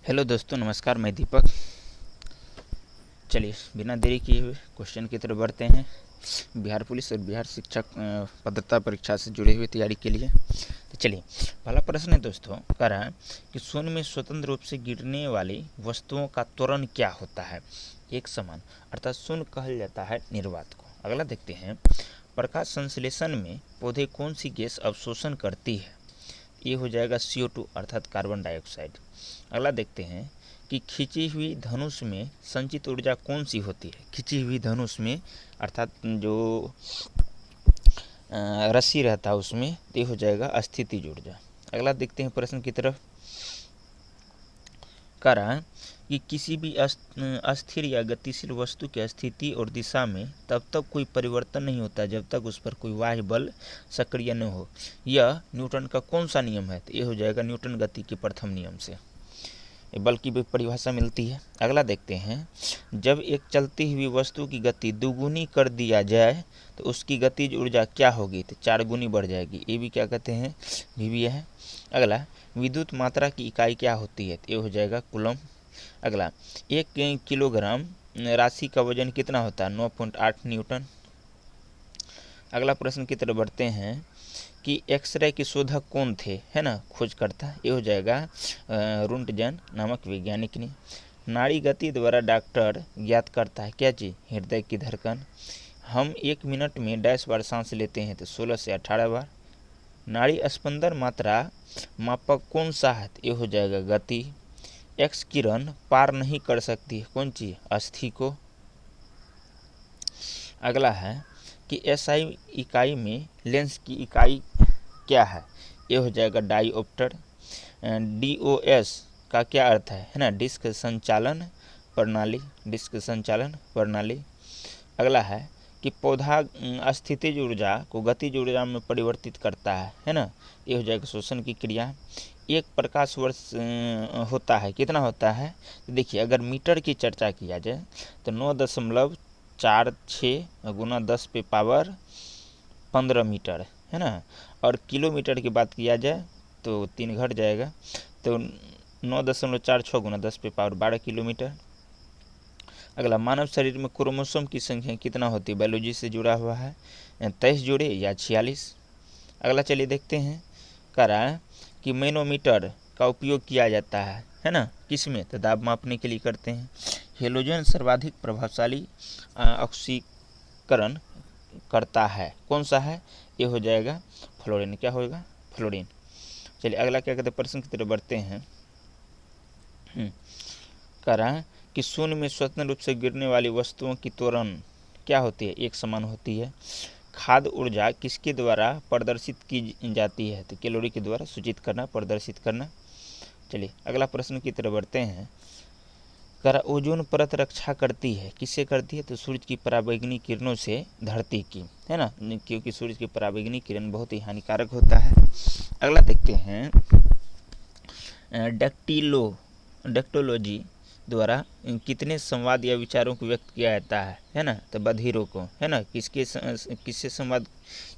Hello दोस्तों, नमस्कार। मैं दीपक। चलिए बिना देरी किए हुए क्वेश्चन की तरफ बढ़ते हैं। बिहार पुलिस और बिहार शिक्षक पात्रता परीक्षा से जुड़े हुए तैयारी के लिए। तो चलिए, पहला प्रश्न है दोस्तों, कह रहा है कि शून्य में स्वतंत्र रूप से गिरने वाली वस्तुओं का त्वरण क्या होता है? एक समान, अर्थात शून्य कहल जाता है निर्वात को। अगला देखते हैं, प्रकाश संश्लेषण में पौधे कौन सी गैस अवशोषण करती है? ये हो जाएगा CO2 अर्थात कार्बन डाइऑक्साइड। अगला देखते हैं कि खिंची हुई धनुष में संचित ऊर्जा कौन सी होती है? खिंची हुई धनुष में अर्थात जो रस्सी रहता है उसमें, ये हो जाएगा अस्थितिज ऊर्जा। अगला देखते हैं प्रश्न की तरफ। कह रहा है कि किसी भी अस्थिर या गतिशील वस्तु की स्थिति और दिशा में तब तक कोई परिवर्तन नहीं होता जब तक उस पर कोई बाह्य बल सक्रिय न हो। यह न्यूटन का कौन सा नियम है? तो ये हो जाएगा न्यूटन गति के प्रथम नियम से बल की भी परिभाषा मिलती है। अगला देखते हैं, जब एक चलती हुई वस्तु की गति दुगुनी कर दिया जाए तो उसकी गतिज ऊर्जा क्या होगी? तो 4 गुनी बढ़ जाएगी। ये भी क्या कहते हैं? VV है। अगला, विद्युत मात्रा की इकाई क्या होती है? तो ये हो जाएगा कूलम। अगला, 1 किलोग्राम राशि का वजन कितना होता है? 9.8 न्यूटन। अगला प्रश्न की तरफ बढ़ते हैं कि एक्सरे के शोधक कौन थे, है ना, खोजकर्ता। ये हो जाएगा रुंटजन नामक वैज्ञानिक ने। नाड़ी गति द्वारा डॉक्टर ज्ञात करता है क्या चीज़? हृदय की धड़कन। हम 1 मिनट में डैश बार सांस लेते हैं? तो 16 से 18 बार। नाड़ी स्पंदन मात्रा मापक कौन सा है? ये हो जाएगा गति। एक्स किरण पार नहीं कर सकती है कौन चीज़? अस्थि को। अगला है कि SI इकाई में लेंस की इकाई क्या है? ये हो जाएगा डाईऑप्टर। DOS का क्या अर्थ है ना? डिस्क संचालन प्रणाली, डिस्क संचालन प्रणाली। अगला है कि पौधा स्थितिज ऊर्जा को गतिज ऊर्जा में परिवर्तित करता है ना? ये हो जाएगा श्वसन की क्रिया। एक प्रकाश वर्ष होता है, कितना होता है? तो देखिए, अगर मीटर की चर्चा किया जाए तो 9.46 गुना 10 पे पावर 15 मीटर है ना। और किलोमीटर की बात किया जाए तो 3 घट जाएगा, तो 9.46 गुना 10 पे पावर 12 किलोमीटर। अगला, मानव शरीर में क्रोमोसोम की संख्या कितना होती है? बायोलॉजी से जुड़ा हुआ है, 23 जोड़े या 46। अगला चलिए देखते हैं, कह रहा है कि मैनोमीटर का उपयोग किया जाता है ना, किस में? तो दाब मापने के लिए करते हैं। हेलोजन सर्वाधिक प्रभावशाली ऑक्सीकरण करता है, कौन सा है? ये हो जाएगा फ्लोरीन। क्या होगा? फ्लोरीन। चलिए अगला क्या कहते हैं, प्रश्न की तरफ बढ़ते हैं। कह रहा है कि शून्य में स्वतंत्र रूप से गिरने वाली वस्तुओं की त्वरण क्या होती है? एक समान होती है। खाद्य ऊर्जा किसके द्वारा प्रदर्शित की जाती है? तो कैलोरी के द्वारा सूचित करना, प्रदर्शित करना। चलिए अगला प्रश्न की तरफ बढ़ते हैं। करा ओजोन परत रक्षा करती है, किससे करती है? तो सूर्य की पराबैंगनी किरणों से धरती की, है ना, क्योंकि सूर्य की पराबैंगनी किरण बहुत ही हानिकारक होता है। अगला देखते हैं, डेक्टोलॉजी द्वारा कितने संवाद या विचारों को व्यक्त किया जाता है ना? तो बधिरों को, है ना। किससे संवाद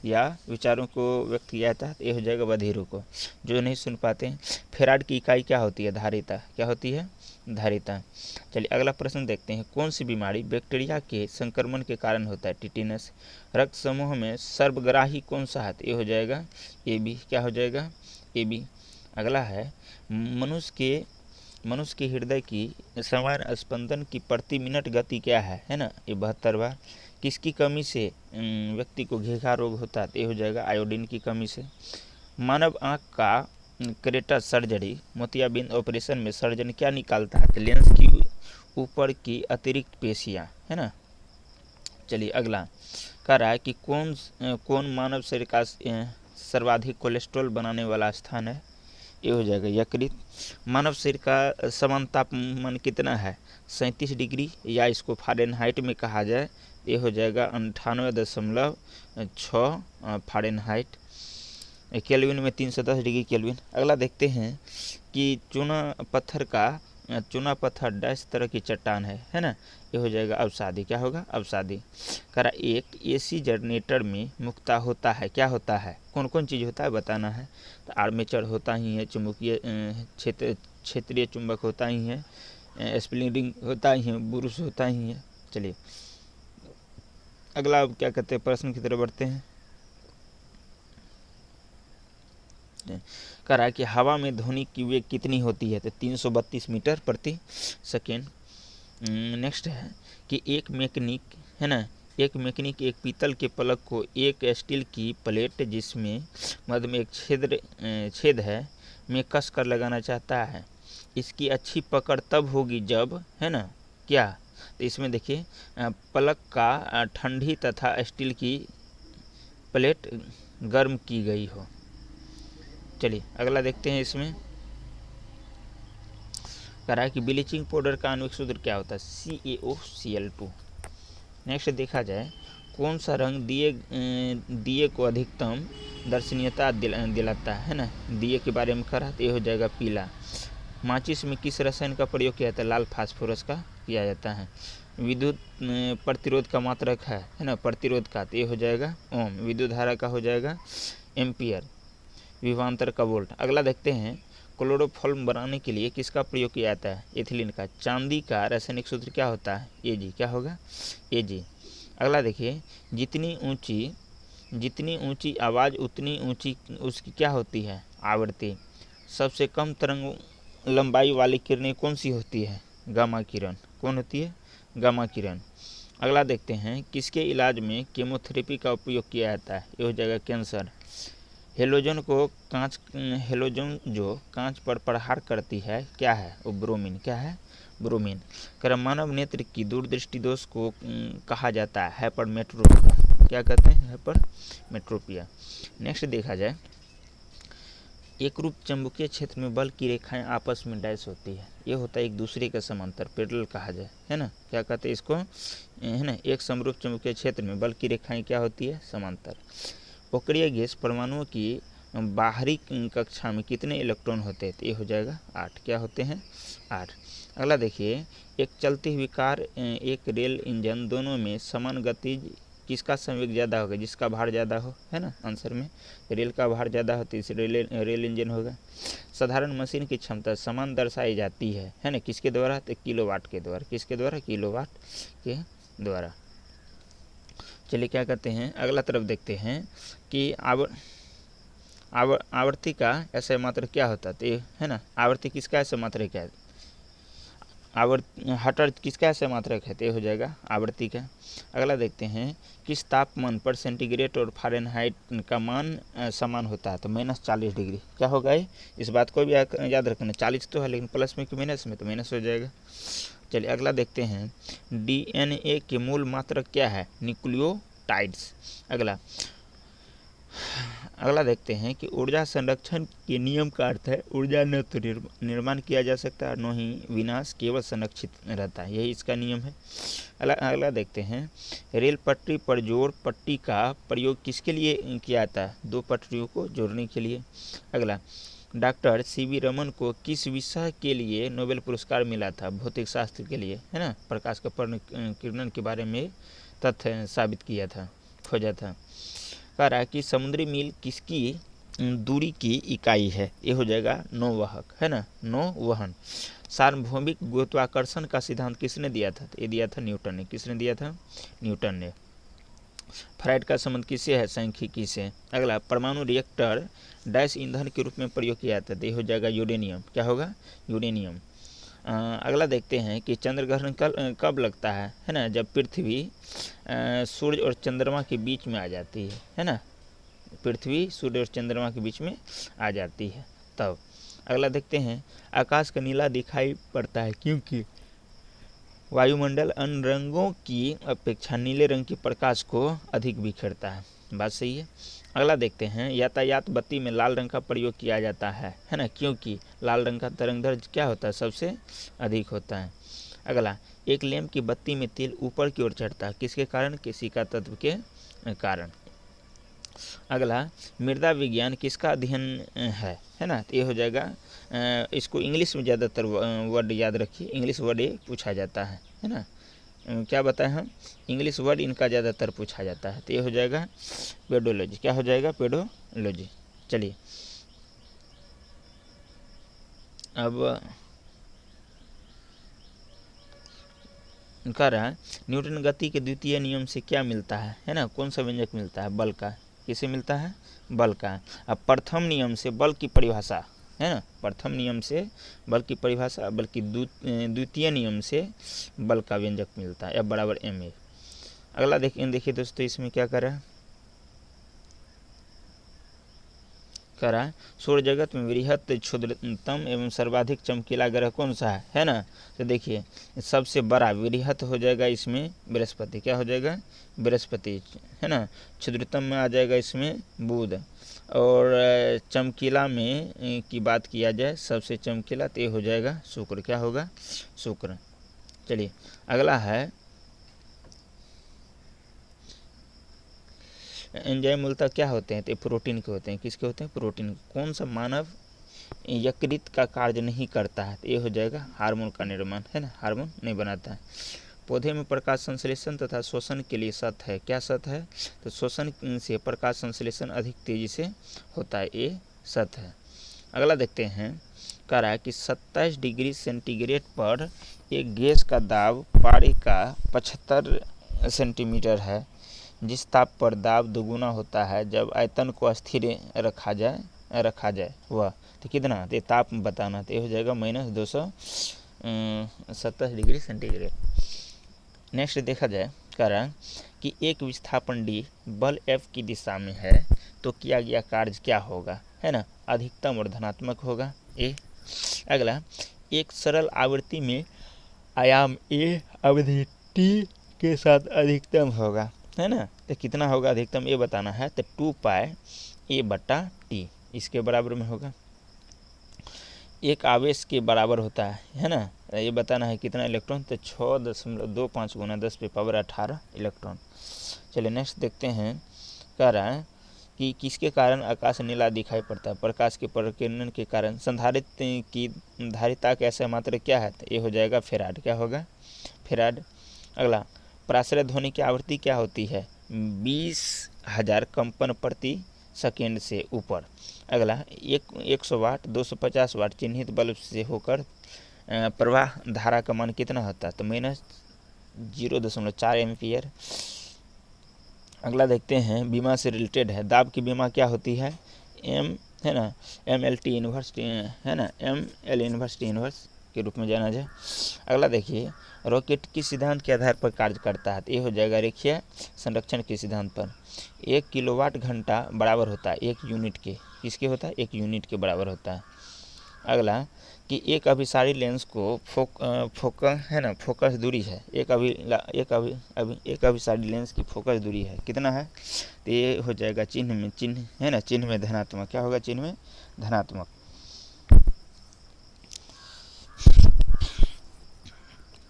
या विचारों को व्यक्त किया जाता है? तो ये हो जाएगा बधिरों को, जो नहीं सुन पाते हैं। फेराड की इकाई क्या होती है? धारिता। क्या होती है? धारिता। चलिए अगला प्रश्न देखते हैं, कौन सी बीमारी बैक्टीरिया के संक्रमण के कारण होता है? टिटिनस। रक्त समूह में सर्वग्राही कौन सा है? तो ये हो जाएगा AB। क्या हो जाएगा? AB। अगला है, मनुष्य के हृदय की समान स्पंदन की प्रति मिनट गति क्या है ना? ये 72 बार। किसकी कमी से व्यक्ति को घेघा रोग होता है? तो ये हो जाएगा आयोडीन की कमी से। मानव आँख का करेक्टर सर्जरी, मोतियाबिंद ऑपरेशन में सर्जन क्या निकालता है? तो लेंस की ऊपर की अतिरिक्त पेशियाँ, है ना। चलिए अगला कह रहा है कि कौन मानव शरीर का सर्वाधिक कोलेस्ट्रॉल बनाने वाला स्थान है? ये हो जाएगा यकृत। मानव शरीर का समान तापमान कितना है? 37 डिग्री, या इसको फ़ारेनहाइट में कहा जाए, ये हो जाएगा 98.6 फ़ारेनहाइट। केल्विन में 310 डिग्री केल्विन। अगला देखते हैं कि चूना पत्थर का चुना पत्थर डैश तरह की चट्टान है ना, ये हो जाएगा अवसादी। क्या होगा? अवसादी। करा एक एसी जनरेटर में मुक्ता होता है, क्या होता है, कौन कौन चीज़ होता है बताना है। तो आर्मेचर होता ही है, चुंबकीय क्षेत्रीय चुंबक होता ही है, स्प्लिंग रिंग होता ही है, बुरुश होता ही है। चलिए अगला अब क्या कहते हैं, प्रश्न की तरफ बढ़ते हैं। कह रहा है कि हवा में ध्वनि की वेग कितनी होती है, तो 332 मीटर प्रति सेकेंड। नेक्स्ट है कि एक मैकेनिक है ना, एक मैकेनिक एक पीतल के पलक को एक स्टील की प्लेट जिसमें मध्य में एक छेद है में कस कर लगाना चाहता है। इसकी अच्छी पकड़ तब होगी जब, है ना, क्या, तो इसमें देखिए पलक का ठंडी तथा स्टील की प्लेट गर्म की गई हो। चलिए अगला देखते हैं। इसमें कह रहा है कि ब्लीचिंग पाउडर का आणविक सूत्र क्या होता है, CaOCl2। नेक्स्ट देखा जाए कौन सा रंग दिए को अधिकतम दर्शनीयता दिलाता है ना, दिए के बारे में कह रहा, तो ये हो जाएगा पीला। माचिस में किस रसायन का प्रयोग किया जाता है, लाल फास्फोरस का किया जाता है। विद्युत प्रतिरोध का मात्रक है ना, प्रतिरोध का, तो ये हो जाएगा ओम। विद्युत धारा का हो जाएगा एम्पियर। विभवांतर का वोल्ट। अगला देखते हैं क्लोरोफॉर्म बनाने के लिए किसका प्रयोग किया जाता है, एथिलीन का। चांदी का रासायनिक सूत्र क्या होता है, Ag। क्या होगा, Ag। अगला देखिए जितनी ऊंची आवाज़ उतनी ऊंची उसकी क्या होती है, आवृत्ति। सबसे कम तरंग लंबाई वाली किरणें कौन सी होती है, गामा किरण। कौन होती है, गामा किरण। अगला देखते हैं किसके इलाज में कीमोथेरेपी का उपयोग किया जाता है, ये हो जाएगा कैंसर। हेलोजन जो कांच पर प्रहार करती है क्या है, वो ब्रोमीन। क्या है, ब्रोमीन। मानव नेत्र की दूरदृष्टि दोष को कहा जाता है हाइपरमेट्रोपिया। क्या कहते हैं, हाइपरमेट्रोपिया। नेक्स्ट देखा जाए एक रूप चुंबकीय क्षेत्र में बल की रेखाएं आपस में डैश होती है, ये होता है एक दूसरे का समांतर, पैरेलल कहा जाए, है ना। क्या कहते हैं इसको, है ना, एक समरूप चुंबकीय क्षेत्र में बल की रेखाएं क्या होती है, समांतर। अक्रिय गैस परमाणुओं की बाहरी कक्षा में कितने इलेक्ट्रॉन होते हैं, तो ये हो जाएगा 8। क्या होते हैं, 8। अगला देखिए एक चलती हुई कार एक रेल इंजन दोनों में समान गति किसका संवेग ज़्यादा होगा, जिसका भार ज़्यादा हो, है ना। आंसर में रेल का भार ज़्यादा हो तो इस रेल इंजन होगा। साधारण मशीन की क्षमता समान दर्शाई जाती है ना, किसके द्वारा, तो किलोवाट के द्वारा। किसके द्वारा, किलोवाट के द्वारा। चलिए क्या कहते हैं, अगला तरफ देखते हैं कि आवर्ती का ऐसा मात्रक क्या होता है ना, आवर्ती किसका ऐसा मात्रक है, हटर किसका ऐसा मात्रक है, तो हो जाएगा आवर्ती का। अगला देखते हैं किस तापमान पर सेंटीग्रेड और फ़ारेनहाइट का मान समान होता है, तो -40 डिग्री। क्या होगा ये, इस बात को भी याद रखना, 40 तो है लेकिन प्लस में कि माइनस में, तो माइनस हो जाएगा। चलिए अगला देखते हैं DNA के मूल मात्रक क्या है, न्यूक्लियोटाइड्स। अगला देखते हैं कि ऊर्जा संरक्षण के नियम का अर्थ है ऊर्जा न तो निर्माण किया जा सकता है, न ही विनाश, केवल संरक्षित रहता है, यही इसका नियम है। अगला देखते हैं रेल पटरी पर जोड़ पट्टी का प्रयोग किसके लिए किया जाता है, 2 पटरियों को जोड़ने के लिए। अगला डॉक्टर CV रमन को किस विषय के लिए नोबेल पुरस्कार मिला था, भौतिक शास्त्र के लिए, है ना। प्रकाश का किरणन के बारे में तथ्य साबित किया था, खोजा था। कह रहा है कि समुद्री मील किसकी दूरी की इकाई है, ये हो जाएगा नौवहक, है ना, नौवहन। सार्वभौमिक गुरुत्वाकर्षण का सिद्धांत किसने दिया था, तो ये दिया था न्यूटन ने। किसने दिया था, न्यूटन ने। फ्राइड का संबंध किससे है, सांख्यिकी से। अगला परमाणु रिएक्टर डैश ईंधन के रूप में प्रयोग किया जाता है, तो ये हो जाएगा यूरेनियम। क्या होगा, यूरेनियम। अगला देखते हैं कि चंद्र ग्रहण कब लगता है ना, जब पृथ्वी सूर्य और चंद्रमा के बीच में आ जाती है ना, पृथ्वी सूर्य और चंद्रमा के बीच में आ जाती है तब। अगला देखते हैं आकाश का नीला दिखाई पड़ता है क्योंकि वायुमंडल अन्य रंगों की अपेक्षा नीले रंग के प्रकाश को अधिक बिखेरता है, बात सही है। अगला देखते हैं यातायात बत्ती में लाल रंग का प्रयोग किया जाता है ना, क्योंकि लाल रंग का तरंगदैर्घ्य क्या होता है, सबसे अधिक होता है। अगला एक लैंप की बत्ती में तेल ऊपर की ओर चढ़ता है, किसके कारण, किसी का तत्व के कारण। अगला, मृदा विज्ञान किसका अध्ययन है ना, तो ये हो जाएगा इसको इंग्लिश में ज़्यादातर वर्ड याद रखिए, इंग्लिश वर्ड ये पूछा जाता है ना। क्या बताएं हम, इंग्लिश वर्ड इनका ज़्यादातर पूछा जाता है, तो ये हो जाएगा पेडोलॉजी। क्या हो जाएगा, पेडोलॉजी। चलिए अब कह रहा है न्यूटन गति के द्वितीय नियम से क्या मिलता है ना, कौन सा व्यंजक मिलता है, बल का। किसे मिलता है, बल का। अब प्रथम नियम से बल की परिभाषा है ना, प्रथम नियम से बल की परिभाषा, बल्कि द्वितीय नियम से बल का व्यंजक मिलता है, F बराबर ma। अगला देखिए दोस्तों, इसमें क्या कर रहा है, कह रहा है सूर्य जगत में वृहत क्षुद्रतम एवं सर्वाधिक चमकीला ग्रह कौन सा है ना, तो देखिए सबसे बड़ा वृहत हो जाएगा इसमें बृहस्पति। क्या हो जाएगा, बृहस्पति है ना। क्षुद्रतम में आ जाएगा इसमें बुध, और चमकीला में की बात किया जाए सबसे चमकीला, तो ये हो जाएगा शुक्र। क्या होगा, शुक्र। चलिए अगला है एंजाइम मूलतः क्या होते हैं, तो प्रोटीन के होते हैं। किसके होते हैं, प्रोटीन। कौन सा मानव यकृत का कार्य नहीं करता है, तो ये हो जाएगा हार्मोन का निर्माण है ना, हार्मोन नहीं बनाता है। पौधे में प्रकाश संश्लेषण तथा शोषण के लिए सत है। क्या सत है, तो शोषण से प्रकाश संश्लेषण अधिक तेजी से होता है, ये सत है। अगला देखते हैं, कह रहा है कि 27 डिग्री सेंटीग्रेड पर एक गैस का दाब पारे का 75 सेंटीमीटर है। जिस ताप पर दाब दोगुना होता है जब आयतन को स्थिर रखा जाए वह, तो कितना, तो ताप बताना, तो ये हो जाएगा -270 डिग्री सेंटीग्रेड। नेक्स्ट देखा जाए, कह रहा कि एक विस्थापन D बल F की दिशा में है तो किया गया कार्य क्या होगा, है ना, अधिकतम और धनात्मक होगा ए। अगला, एक सरल आवृत्ति में आयाम A अवधि T के साथ अधिकतम होगा, है ना, तो कितना होगा अधिकतम, ये बताना है, तो 2π/a/t इसके बराबर में होगा। एक आवेश के बराबर होता है ना, ये बताना है कितना इलेक्ट्रॉन, तो 6.25 × 10⁻18 इलेक्ट्रॉन। चलिए नेक्स्ट देखते हैं, कह रहा है कि किसके कारण आकाश नीला दिखाई पड़ता है, प्रकाश के प्रकीर्णन के कारण। संधारित्र की धारिता का ऐसा मात्रा क्या है, तो ये हो जाएगा फेराड। क्या होगा, फेराड। अगला, प्राश्रय ध्वनि की आवृत्ति क्या होती है, 20,000 कंपन प्रति सेकेंड से ऊपर। अगला, 100 वाट 250 वाट चिन्हित बल्ब से होकर प्रवाह धारा का मान कितना होता है, तो -0.4 एम्पियर। अगला देखते हैं, बीमा से रिलेटेड है, दाब की बीमा क्या होती है, M है ना, MLT इन्वर्स है ना, ML इन्वर्स T इन्वर्स के रूप में जाना जाए। अगला देखिए, रॉकेट किस सिद्धांत के आधार पर कार्य करता है, तो ये हो जाएगा रेखीय संरक्षण के सिद्धांत पर। 1 किलोवाट घंटा बराबर होता है 1 यूनिट के, किसके होता है, 1 यूनिट के बराबर होता है। अगला, कि एक अभिसारी लेंस को फोकस दूरी है, एक अभिसारी लेंस की फोकस दूरी है कितना है, तो ये हो जाएगा चिन्ह है ना, चिन्ह में धनात्मक। क्या होगा, चिन्ह में धनात्मक।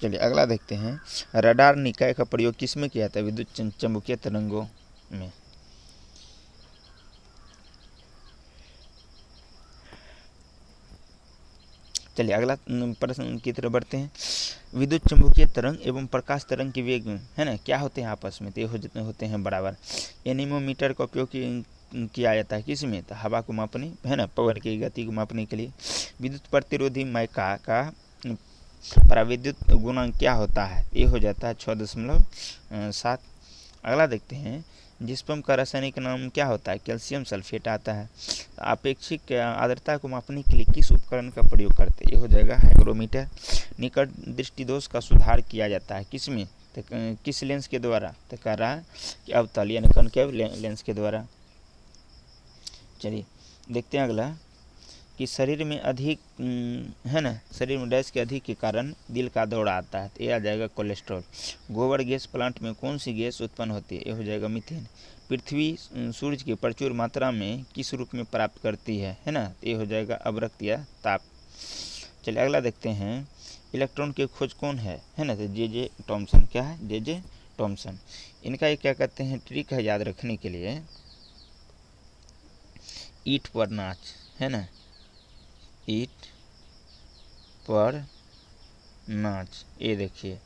चलिए अगला देखते हैं, रडार निकाय का प्रयोग किस में किया जाता है, विद्युत चुम्बकीय तरंगों में। चलिए अगला प्रश्न की तरफ बढ़ते हैं, विद्युत चुम्बकीय तरंग एवं प्रकाश तरंग के वेग है ना क्या होते हैं आपस में, तो ये होते हैं बराबर। एनीमोमीटर का उपयोग किया जाता है किस में, तो हवा को मापने, है ना, पवन की गति को मापने के लिए। विद्युत प्रतिरोधी माइका का पराविद्युत गुणांक क्या होता है, ये हो जाता है 6.7। अगला देखते हैं, जिस्पम का रासायनिक नाम क्या होता है, कैल्शियम सल्फेट आता है। आपेक्षिक आर्द्रता को मापने के लिए किस उपकरण का प्रयोग करते हैं, ये हो जाएगा हाइग्रोमीटर। निकट दृष्टि दोष का सुधार किया जाता है किस में, तो किस लेंस के द्वारा, तो कह रहा है कि अवतल यानी कॉनकेव लेंस के द्वारा। चलिए देखते हैं अगला, कि शरीर में अधिक है ना, शरीर में डैश के अधिक के कारण दिल का दौरा आता है, तो ये आ जाएगा कोलेस्ट्रॉल। गोबर गैस प्लांट में कौन सी गैस उत्पन्न होती है, ये हो जाएगा मीथेन। पृथ्वी सूर्य की प्रचुर मात्रा में किस रूप में प्राप्त करती है ना, तो ये हो जाएगा अवरक्त या ताप। चलिए अगला देखते हैं, इलेक्ट्रॉन की खोज कौन है ना, तो जे थॉमसन। क्या है, जे थॉमसन। इनका ये क्या कहते हैं, ट्रिक है याद रखने के लिए, ईट पर नाच, है ना, ईट पर नाच। ये देखिए,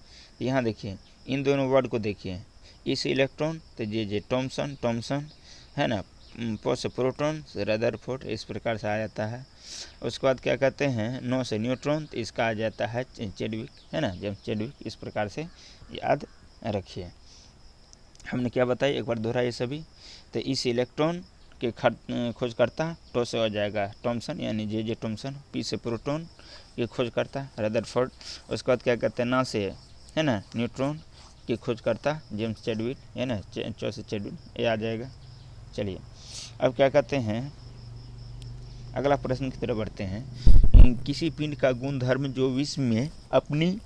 यहाँ देखिए इन दोनों वर्ड को देखिए, इस इलेक्ट्रॉन तो जे थॉमसन थॉमसन, है ना, से प्रोटॉन से रदरफोर्ड, इस प्रकार से आ जाता है। उसके बाद क्या कहते हैं, नो से न्यूट्रॉन, तो इसका आ जाता है चेडविक, है ना, जब चेडविक, इस प्रकार से याद रखिए। हमने क्या बताया, एक बार दोहराइए सभी। तो इस इलेक्ट्रॉन के खोजकर्ता टो से हो जाएगा थॉमसन यानी जे थॉमसन, पी से प्रोटॉन के खोजकर्ता रदरफोर्ड। उसके बाद क्या कहते हैं, ना से, है ना, न्यूट्रॉन के खोजकर्ता जेम्स चेडविक, है ना, चो से चेडविक, ये आ जाएगा। चलिए अब क्या कहते हैं, अगला प्रश्न की तरफ बढ़ते हैं। किसी पिंड का गुणधर्म जो विश्व में अपनी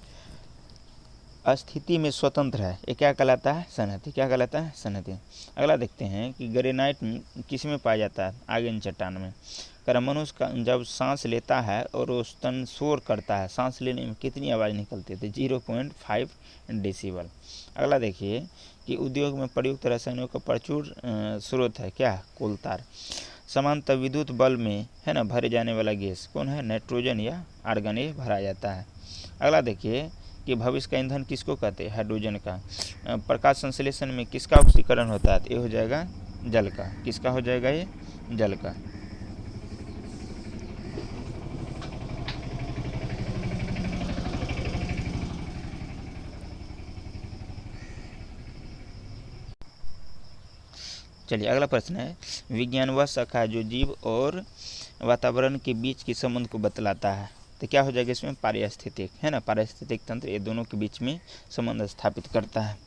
स्थिति में स्वतंत्र है, ये क्या कहलाता है, संहति। क्या कहलाता है, संहति। अगला देखते हैं कि ग्रेनाइट किस में पाया जाता है, आर्गन चट्टान में। मनुष्य का जब सांस लेता है और वो स्तन शोर करता है, सांस लेने में कितनी आवाज़ निकलती है, 0.5 डेसिबल। अगला देखिए कि उद्योग में प्रयुक्त रसायनों का प्रचुर स्रोत है, क्या, कोलतार। समानतः विद्युत बल्ब में, है ना, भरे जाने वाला गैस कौन है, नाइट्रोजन या आर्गन, ये भरा जाता है। अगला देखिए कि भविष्य का ईंधन किसको कहते हैं, हाइड्रोजन का। प्रकाश संश्लेषण में किसका ऑक्सीकरण होता है, ये हो जाएगा जल का। किसका हो जाएगा, ये जल का। चलिए अगला प्रश्न है, विज्ञान वह शाखा है जो जीव और वातावरण के बीच के संबंध को बतलाता है। तो क्या हो जाएगा इसमें, पारिस्थितिक, है ना, पारिस्थितिक तंत्र, ये दोनों के बीच में संबंध स्थापित करता है।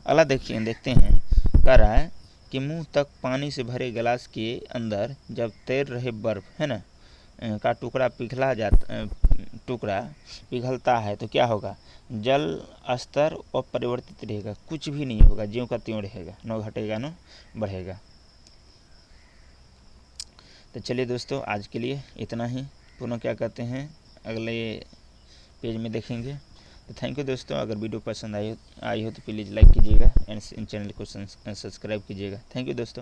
अगला देखते हैं, कह रहा है कि मुंह तक पानी से भरे गिलास के अंदर जब तैर रहे बर्फ, है ना, का टुकड़ा पिघलता है तो क्या होगा, जल स्तर अपरिवर्तित रहेगा, कुछ भी नहीं होगा, ज्यों का त्यों रहेगा, न घटेगा न बढ़ेगा। तो चलिए दोस्तों आज के लिए इतना ही, पुनः क्या कहते हैं अगले पेज में देखेंगे। तो थैंक यू दोस्तों, अगर वीडियो पसंद आई हो तो प्लीज़ लाइक कीजिएगा एंड चैनल को सब्सक्राइब कीजिएगा। थैंक यू दोस्तों।